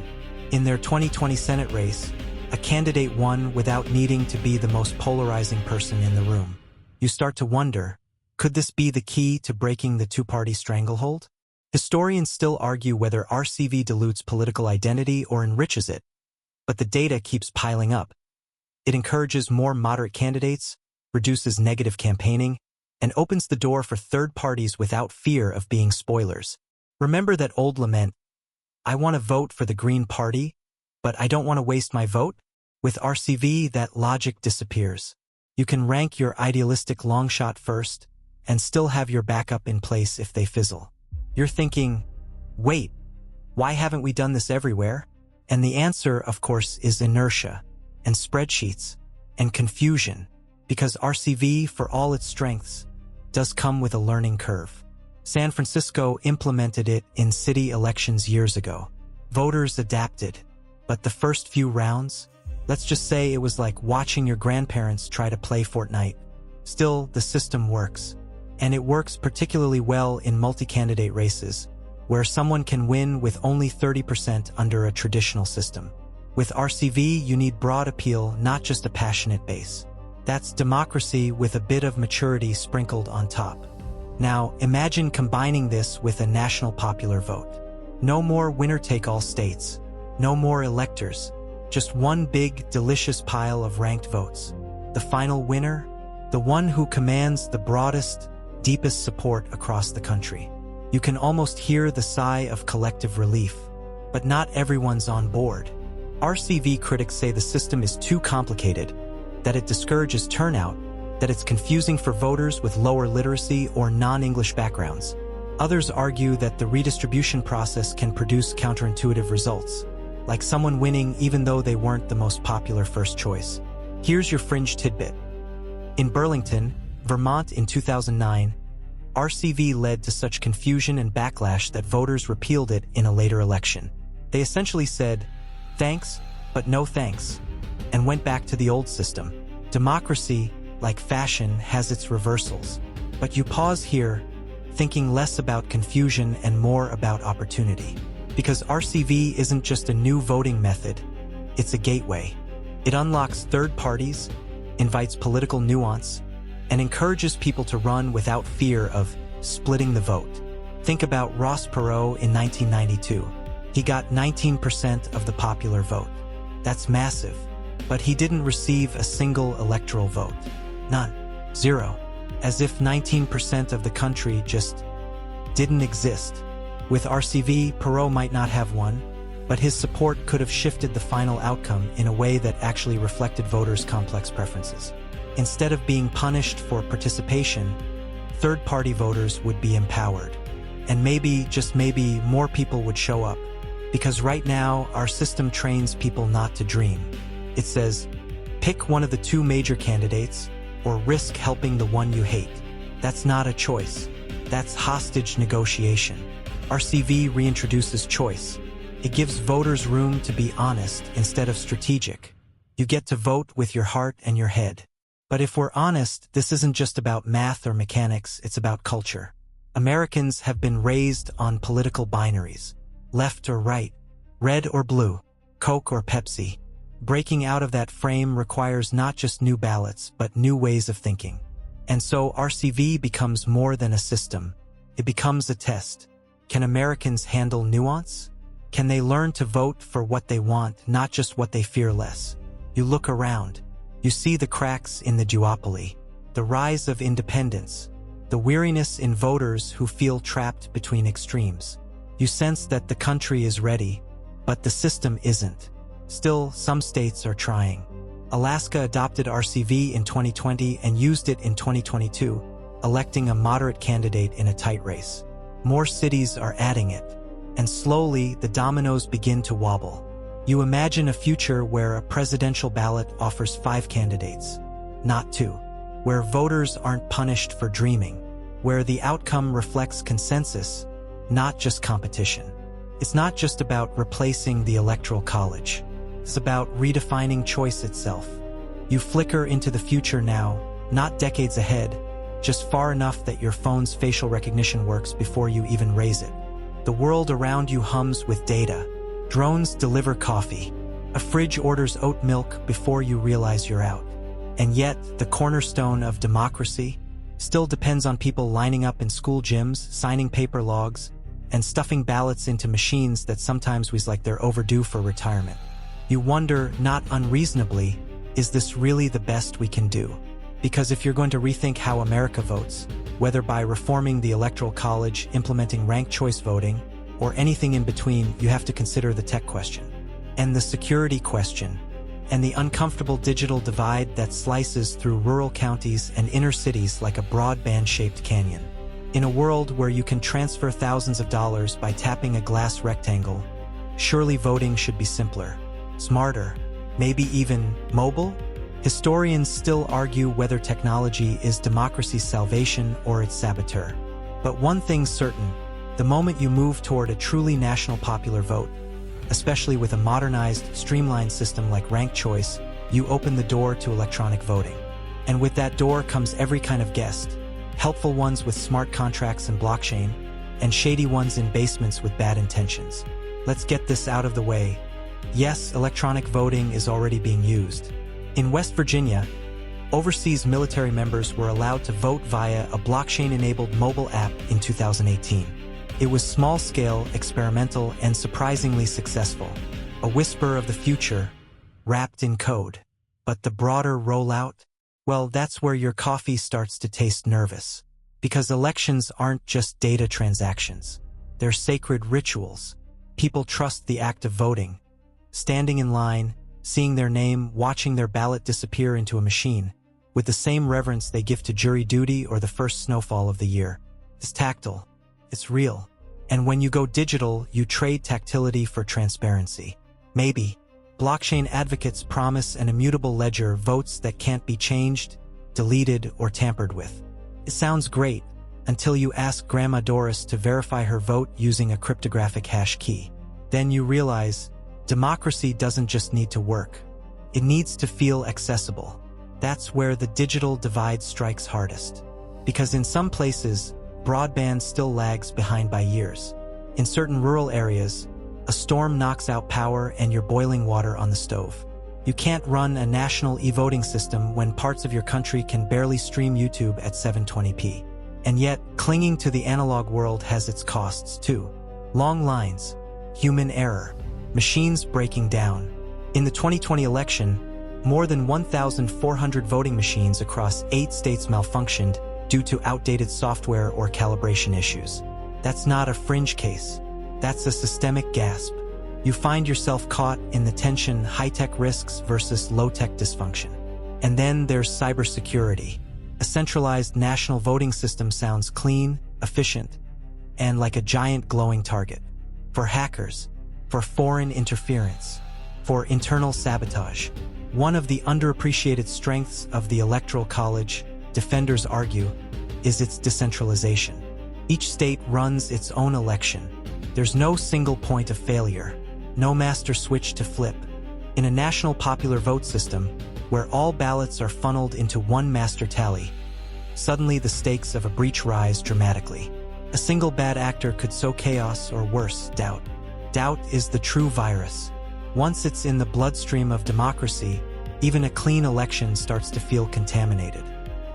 In their 2020 Senate race, a candidate won without needing to be the most polarizing person in the room. You start to wonder, could this be the key to breaking the two-party stranglehold? Historians still argue whether RCV dilutes political identity or enriches it, but the data keeps piling up. It encourages more moderate candidates, reduces negative campaigning, and opens the door for third parties without fear of being spoilers. Remember that old lament, I want to vote for the Green Party, but I don't want to waste my vote? With RCV, that logic disappears. You can rank your idealistic longshot first, and still have your backup in place if they fizzle. You're thinking, wait, why haven't we done this everywhere? And the answer, of course, is inertia, and spreadsheets, and confusion, because RCV, for all its strengths, does come with a learning curve. San Francisco implemented it in city elections years ago. Voters adapted, but the first few rounds, let's just say it was like watching your grandparents try to play Fortnite. Still, the system works. And it works particularly well in multi-candidate races, where someone can win with only 30% under a traditional system. With RCV, you need broad appeal, not just a passionate base. That's democracy with a bit of maturity sprinkled on top. Now, imagine combining this with a national popular vote. No more winner-take-all states. No more electors. Just one big, delicious pile of ranked votes. The final winner? The one who commands the broadest, deepest support across the country. You can almost hear the sigh of collective relief. But not everyone's on board. RCV critics say the system is too complicated, that it discourages turnout, that it's confusing for voters with lower literacy or non-English backgrounds. Others argue that the redistribution process can produce counterintuitive results, like someone winning even though they weren't the most popular first choice. Here's your fringe tidbit. In Burlington, Vermont in 2009, RCV led to such confusion and backlash that voters repealed it in a later election. They essentially said, thanks, but no thanks, and went back to the old system. Democracy, like fashion, has its reversals. But you pause here, thinking less about confusion and more about opportunity. Because RCV isn't just a new voting method, it's a gateway. It unlocks third parties, invites political nuance, and encourages people to run without fear of splitting the vote. Think about Ross Perot in 1992. He got 19% of the popular vote. That's massive. But he didn't receive a single electoral vote. None. Zero. As if 19% of the country just didn't exist. With RCV, Perot might not have won, but his support could have shifted the final outcome in a way that actually reflected voters' complex preferences. Instead of being punished for participation, third-party voters would be empowered. And maybe, just maybe, more people would show up. Because right now, our system trains people not to dream. It says, pick one of the two major candidates, or risk helping the one you hate. That's not a choice. That's hostage negotiation. RCV reintroduces choice. It gives voters room to be honest instead of strategic. You get to vote with your heart and your head. But if we're honest, this isn't just about math or mechanics, it's about culture. Americans have been raised on political binaries. left or right, red or blue, Coke or Pepsi. Breaking out of that frame requires not just new ballots, but new ways of thinking. And so RCV becomes more than a system. It becomes a test. Can Americans handle nuance? Can they learn to vote for what they want, not just what they fear less? You look around. You see the cracks in the duopoly, the rise of independence, the weariness in voters who feel trapped between extremes. You sense that the country is ready, but the system isn't. Still, some states are trying. Alaska adopted RCV in 2020 and used it in 2022, electing a moderate candidate in a tight race. More cities are adding it, and slowly the dominoes begin to wobble. You imagine a future where a presidential ballot offers 5 candidates, not 2, where voters aren't punished for dreaming, where the outcome reflects consensus, not just competition. It's not just about replacing the Electoral College. It's about redefining choice itself. You flicker into the future now, not decades ahead, just far enough that your phone's facial recognition works before you even raise it. The world around you hums with data. Drones deliver coffee. A fridge orders oat milk before you realize you're out. And yet, the cornerstone of democracy still depends on people lining up in school gyms, signing paper logs, and stuffing ballots into machines that sometimes feels like they're overdue for retirement. You wonder, not unreasonably, is this really the best we can do? Because if you're going to rethink how America votes, whether by reforming the Electoral College, implementing ranked choice voting, or anything in between, you have to consider the tech question, and the security question, and the uncomfortable digital divide that slices through rural counties and inner cities like a broadband-shaped canyon. In a world where you can transfer thousands of dollars by tapping a glass rectangle, surely voting should be simpler, smarter, maybe even mobile? Historians still argue whether technology is democracy's salvation or its saboteur. But one thing's certain, the moment you move toward a truly national popular vote, especially with a modernized, streamlined system like ranked choice, you open the door to electronic voting. And with that door comes every kind of guest, helpful ones with smart contracts and blockchain, and shady ones in basements with bad intentions. Let's get this out of the way. Yes, electronic voting is already being used. In West Virginia, overseas military members were allowed to vote via a blockchain-enabled mobile app in 2018. It was small-scale, experimental, and surprisingly successful. A whisper of the future, wrapped in code. But the broader rollout? Well, that's where your coffee starts to taste nervous. Because elections aren't just data transactions. They're sacred rituals. People trust the act of voting. Standing in line, seeing their name, watching their ballot disappear into a machine, with the same reverence they give to jury duty or the first snowfall of the year. It's tactile. It's real. And when you go digital, you trade tactility for transparency. Maybe. Blockchain advocates promise an immutable ledger, votes that can't be changed, deleted, or tampered with. It sounds great, until you ask Grandma Doris to verify her vote using a cryptographic hash key. Then you realize, democracy doesn't just need to work. It needs to feel accessible. That's where the digital divide strikes hardest. Because in some places, broadband still lags behind by years. In certain rural areas, a storm knocks out power and you're boiling water on the stove. You can't run a national e-voting system when parts of your country can barely stream YouTube at 720p. And yet, clinging to the analog world has its costs too. Long lines, human error, machines breaking down. In the 2020 election, more than 1,400 voting machines across 8 states malfunctioned due to outdated software or calibration issues. That's not a fringe case. That's a systemic gasp. You find yourself caught in the tension, high-tech risks versus low-tech dysfunction. And then there's cybersecurity. A centralized national voting system sounds clean, efficient, and like a giant glowing target. For hackers, for foreign interference, for internal sabotage. One of the underappreciated strengths of the Electoral College, defenders argue, is its decentralization. Each state runs its own election. There's no single point of failure, no master switch to flip. In a national popular vote system, where all ballots are funneled into one master tally, suddenly the stakes of a breach rise dramatically. A single bad actor could sow chaos or worse, doubt. Doubt is the true virus. Once it's in the bloodstream of democracy, even a clean election starts to feel contaminated.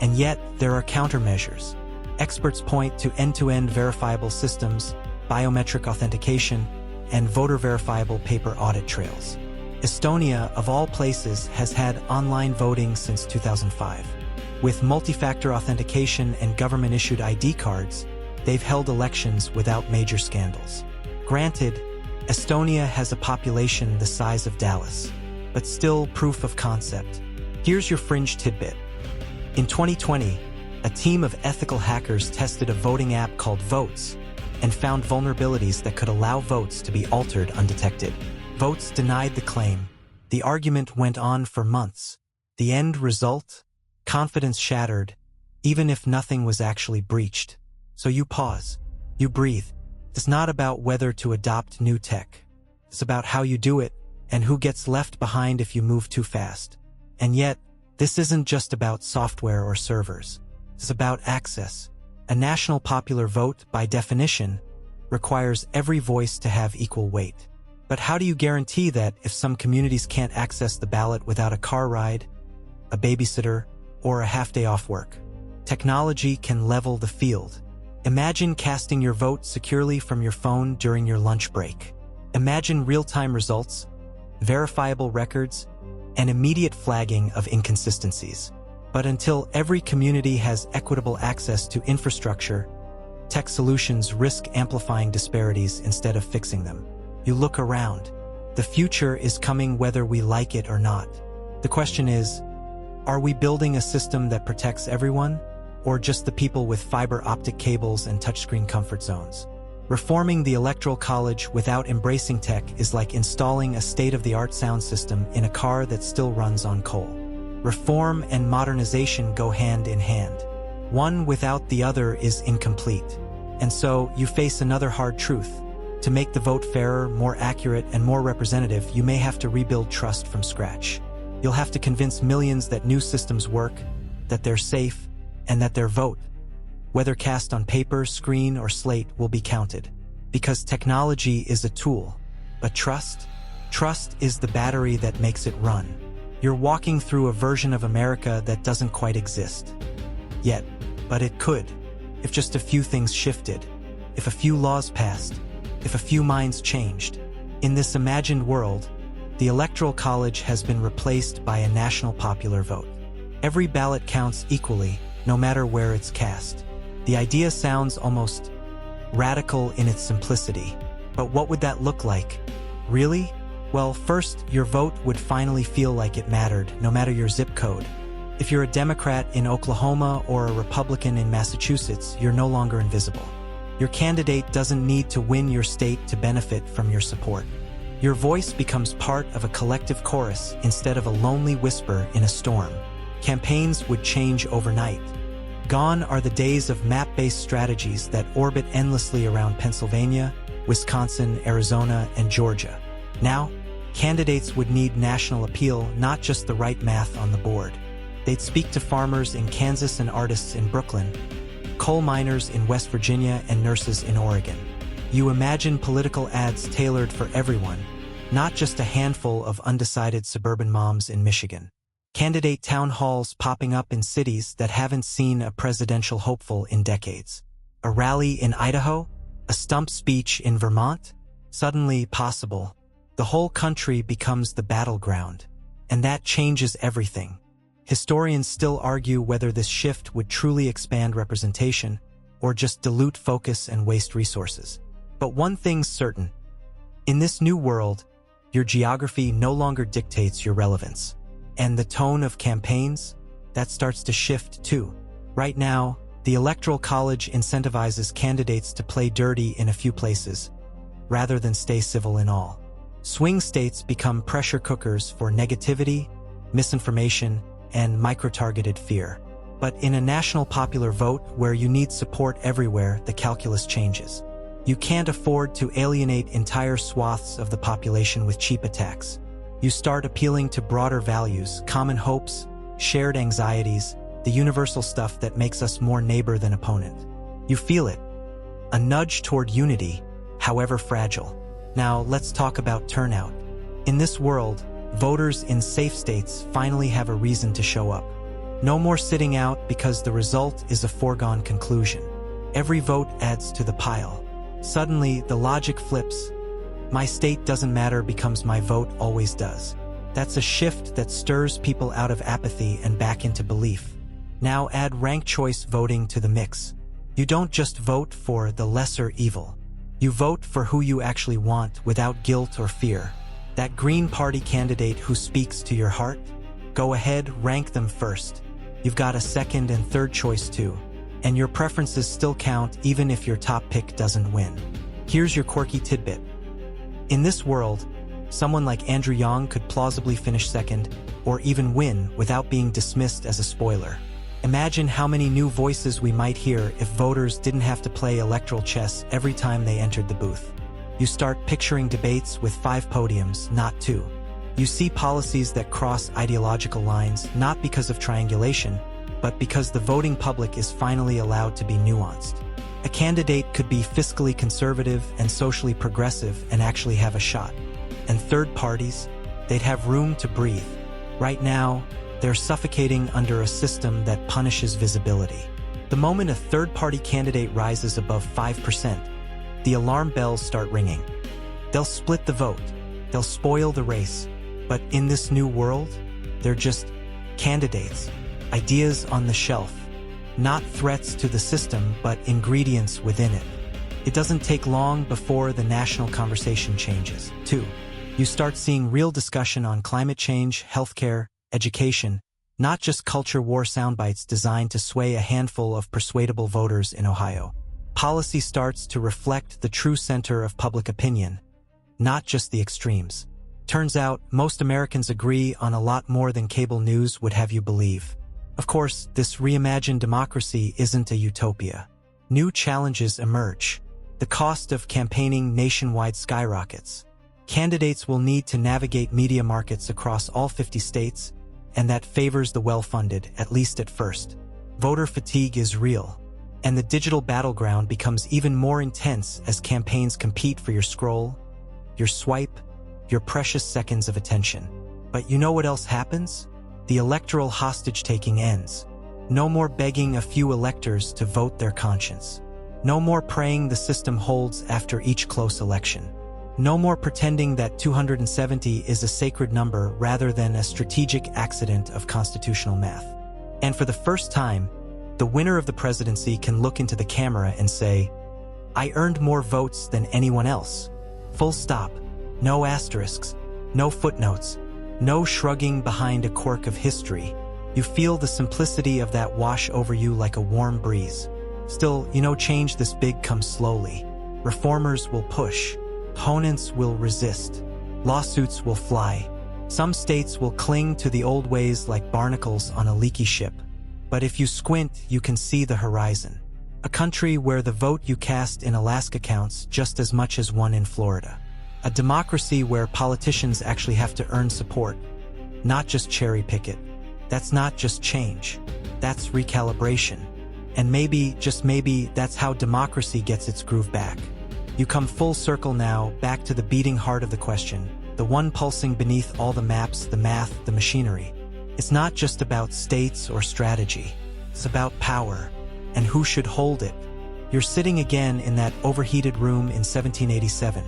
And yet, there are countermeasures. Experts point to end-to-end verifiable systems, biometric authentication, and voter-verifiable paper audit trails. Estonia, of all places, has had online voting since 2005. With multi-factor authentication and government-issued ID cards, they've held elections without major scandals. Granted, Estonia has a population the size of Dallas, but still proof of concept. Here's your fringe tidbit. In 2020, a team of ethical hackers tested a voting app called Votes and found vulnerabilities that could allow votes to be altered undetected. Votes denied the claim. The argument went on for months. The end result? Confidence shattered, even if nothing was actually breached. So you pause. You breathe. It's not about whether to adopt new tech. It's about how you do it and who gets left behind if you move too fast. And yet, this isn't just about software or servers. It's about access. A national popular vote, by definition, requires every voice to have equal weight. But how do you guarantee that if some communities can't access the ballot without a car ride, a babysitter, or a half-day off work? Technology can level the field. Imagine casting your vote securely from your phone during your lunch break. Imagine real-time results, verifiable records, and immediate flagging of inconsistencies. But until every community has equitable access to infrastructure, tech solutions risk amplifying disparities instead of fixing them. You look around. The future is coming whether we like it or not. The question is, are we building a system that protects everyone, or just the people with fiber optic cables and touchscreen comfort zones? Reforming the Electoral College without embracing tech is like installing a state-of-the-art sound system in a car that still runs on coal. Reform and modernization go hand in hand. One without the other is incomplete. And so, you face another hard truth. To make the vote fairer, more accurate, and more representative, you may have to rebuild trust from scratch. You'll have to convince millions that new systems work, that they're safe, and that their vote, whether cast on paper, screen, or slate, will be counted. Because technology is a tool, but trust is the battery that makes it run. You're walking through a version of America that doesn't quite exist yet, but it could, if just a few things shifted, if a few laws passed, if a few minds changed. In this imagined world, the Electoral College has been replaced by a national popular vote. Every ballot counts equally, no matter where it's cast. The idea sounds almost radical in its simplicity. But what would that look like? Really? Well, first, your vote would finally feel like it mattered, no matter your zip code. If you're a Democrat in Oklahoma or a Republican in Massachusetts, you're no longer invisible. Your candidate doesn't need to win your state to benefit from your support. Your voice becomes part of a collective chorus instead of a lonely whisper in a storm. Campaigns would change overnight. Gone are the days of map-based strategies that orbit endlessly around Pennsylvania, Wisconsin, Arizona, and Georgia. Now, candidates would need national appeal, not just the right math on the board. They'd speak to farmers in Kansas and artists in Brooklyn, coal miners in West Virginia and nurses in Oregon. You imagine political ads tailored for everyone, not just a handful of undecided suburban moms in Michigan. Candidate town halls popping up in cities that haven't seen a presidential hopeful in decades. A rally in Idaho? A stump speech in Vermont? Suddenly possible. The whole country becomes the battleground. And that changes everything. Historians still argue whether this shift would truly expand representation or just dilute focus and waste resources. But one thing's certain. In this new world, your geography no longer dictates your relevance. And the tone of campaigns, that starts to shift too. Right now, the Electoral College incentivizes candidates to play dirty in a few places, rather than stay civil in all. Swing states become pressure cookers for negativity, misinformation, and micro-targeted fear. But in a national popular vote where you need support everywhere, the calculus changes. You can't afford to alienate entire swaths of the population with cheap attacks. You start appealing to broader values, common hopes, shared anxieties, the universal stuff that makes us more neighbor than opponent. You feel it. A nudge toward unity, however fragile. Now let's talk about turnout. In this world, voters in safe states finally have a reason to show up. No more sitting out because the result is a foregone conclusion. Every vote adds to the pile. Suddenly, the logic flips. My state doesn't matter becomes my vote always does. That's a shift that stirs people out of apathy and back into belief. Now add ranked choice voting to the mix. You don't just vote for the lesser evil. You vote for who you actually want without guilt or fear. That Green Party candidate who speaks to your heart? Go ahead, rank them first. You've got a second and third choice too. And your preferences still count even if your top pick doesn't win. Here's your quirky tidbit. In this world, someone like Andrew Yang could plausibly finish second or even win without being dismissed as a spoiler. Imagine how many new voices we might hear if voters didn't have to play electoral chess every time they entered the booth. You start picturing debates with 5 podiums, not 2. You see policies that cross ideological lines not because of triangulation, but because the voting public is finally allowed to be nuanced. A candidate could be fiscally conservative and socially progressive and actually have a shot. And third parties, they'd have room to breathe. Right now, they're suffocating under a system that punishes visibility. The moment a third-party candidate rises above 5%, the alarm bells start ringing. They'll split the vote. They'll spoil the race. But in this new world, they're just candidates, ideas on the shelf, not threats to the system, but ingredients within it. It doesn't take long before the national conversation changes. 2. You start seeing real discussion on climate change, healthcare, education, not just culture war soundbites designed to sway a handful of persuadable voters in Ohio. Policy starts to reflect the true center of public opinion, not just the extremes. Turns out, most Americans agree on a lot more than cable news would have you believe. Of course, this reimagined democracy isn't a utopia. New challenges emerge. The cost of campaigning nationwide skyrockets. Candidates will need to navigate media markets across all 50 states, and that favors the well-funded, at least at first. Voter fatigue is real, and the digital battleground becomes even more intense as campaigns compete for your scroll, your swipe, your precious seconds of attention. But you know what else happens? The electoral hostage-taking ends. No more begging a few electors to vote their conscience. No more praying the system holds after each close election. No more pretending that 270 is a sacred number rather than a strategic accident of constitutional math. And for the first time, the winner of the presidency can look into the camera and say, "I earned more votes than anyone else." Full stop. No asterisks. No footnotes. No shrugging behind a quirk of history. You feel the simplicity of that wash over you like a warm breeze. Still, change this big comes slowly. Reformers will push. Opponents will resist. Lawsuits will fly. Some states will cling to the old ways like barnacles on a leaky ship. But if you squint, you can see the horizon. A country where the vote you cast in Alaska counts just as much as one in Florida. A democracy where politicians actually have to earn support, not just cherry pick it. That's not just change. That's recalibration. And maybe, just maybe, that's how democracy gets its groove back. You come full circle now, back to the beating heart of the question, the one pulsing beneath all the maps, the math, the machinery. It's not just about states or strategy. It's about power, and who should hold it. You're sitting again in that overheated room in 1787,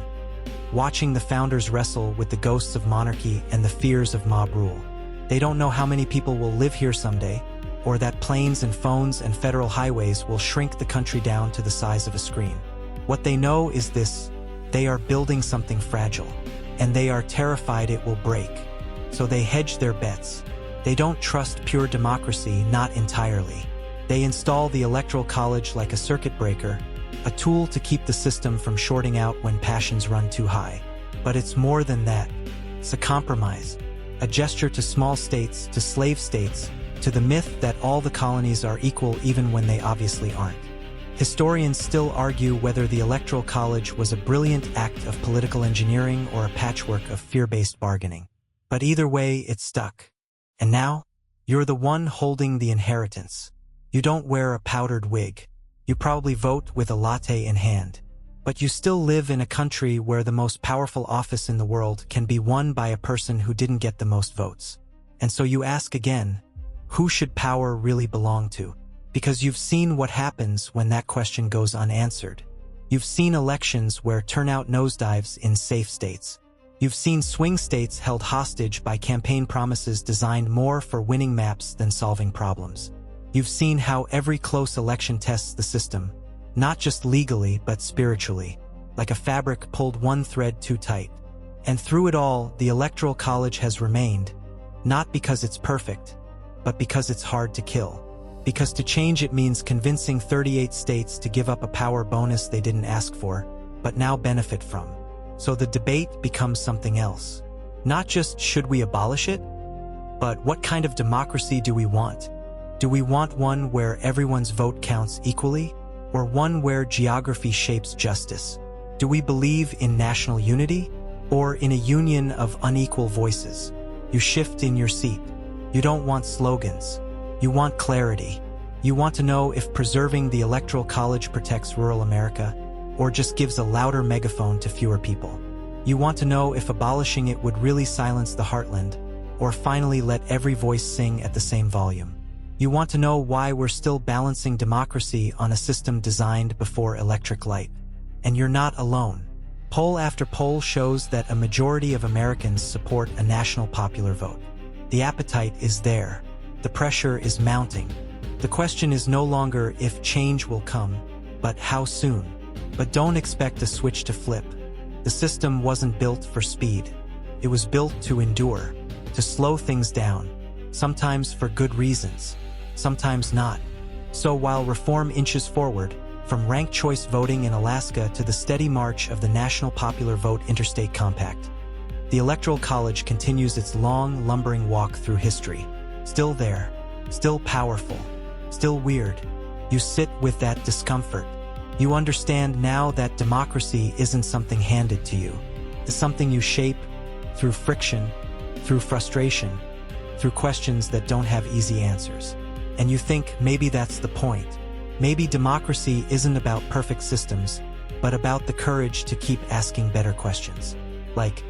watching the founders wrestle with the ghosts of monarchy and the fears of mob rule. They don't know how many people will live here someday, or that planes and phones and federal highways will shrink the country down to the size of a screen. What they know is this: they are building something fragile, and they are terrified it will break. So they hedge their bets. They don't trust pure democracy, not entirely. They install the Electoral College like a circuit breaker, a tool to keep the system from shorting out when passions run too high. But it's more than that. It's a compromise, a gesture to small states, to slave states, to the myth that all the colonies are equal even when they obviously aren't. Historians still argue whether the Electoral College was a brilliant act of political engineering or a patchwork of fear-based bargaining. But either way, it stuck. And now, you're the one holding the inheritance. You don't wear a powdered wig. You probably vote with a latte in hand. But you still live in a country where the most powerful office in the world can be won by a person who didn't get the most votes. And so you ask again, who should power really belong to? Because you've seen what happens when that question goes unanswered. You've seen elections where turnout nosedives in safe states. You've seen swing states held hostage by campaign promises designed more for winning maps than solving problems. You've seen how every close election tests the system, not just legally but spiritually, like a fabric pulled one thread too tight. And through it all, the Electoral College has remained, not because it's perfect, but because it's hard to kill. Because to change it means convincing 38 states to give up a power bonus they didn't ask for, but now benefit from. So the debate becomes something else. Not just should we abolish it, but what kind of democracy do we want? Do we want one where everyone's vote counts equally, or one where geography shapes justice? Do we believe in national unity, or in a union of unequal voices? You shift in your seat. You don't want slogans. You want clarity. You want to know if preserving the Electoral College protects rural America, or just gives a louder megaphone to fewer people. You want to know if abolishing it would really silence the heartland, or finally let every voice sing at the same volume. You want to know why we're still balancing democracy on a system designed before electric light. And you're not alone. Poll after poll shows that a majority of Americans support a national popular vote. The appetite is there. The pressure is mounting. The question is no longer if change will come, but how soon. But don't expect a switch to flip. The system wasn't built for speed. It was built to endure, to slow things down, sometimes for good reasons, sometimes not. So while reform inches forward, from ranked choice voting in Alaska to the steady march of the National Popular Vote Interstate Compact, the Electoral College continues its long, lumbering walk through history. Still there, still powerful, still weird. You sit with that discomfort. You understand now that democracy isn't something handed to you. It's something you shape through friction, through frustration, through questions that don't have easy answers. And you think maybe that's the point. Maybe democracy isn't about perfect systems, but about the courage to keep asking better questions. Like,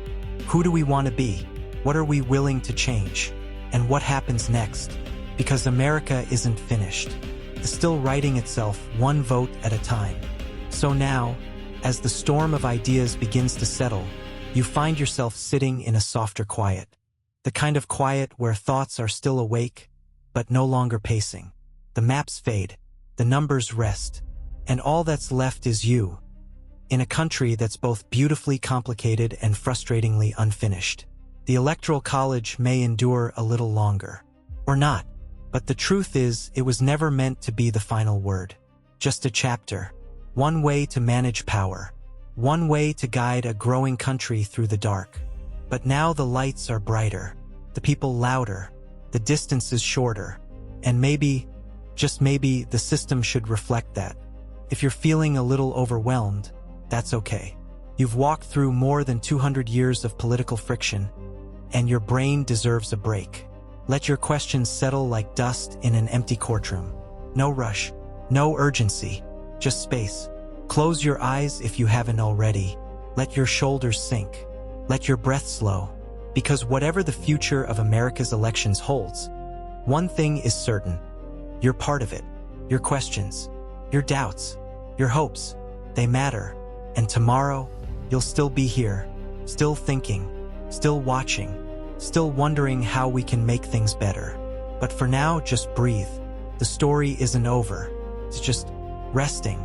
who do we want to be? What are we willing to change? And what happens next? Because America isn't finished. It's still writing itself one vote at a time. So now, as the storm of ideas begins to settle, you find yourself sitting in a softer quiet. The kind of quiet where thoughts are still awake, but no longer pacing. The maps fade, the numbers rest, and all that's left is you, in a country that's both beautifully complicated and frustratingly unfinished. The Electoral College may endure a little longer, or not, but the truth is it was never meant to be the final word. Just a chapter, one way to manage power, one way to guide a growing country through the dark. But now the lights are brighter, the people louder, the distance is shorter, and maybe, just maybe, the system should reflect that. If you're feeling a little overwhelmed, that's okay. You've walked through more than 200 years of political friction, and your brain deserves a break. Let your questions settle like dust in an empty courtroom. No rush, no urgency, just space. Close your eyes if you haven't already. Let your shoulders sink. Let your breath slow. Because whatever the future of America's elections holds, one thing is certain. You're part of it. Your questions, your doubts, your hopes, they matter. And tomorrow, you'll still be here, still thinking, still watching, still wondering how we can make things better. But for now, just breathe. The story isn't over. It's just resting.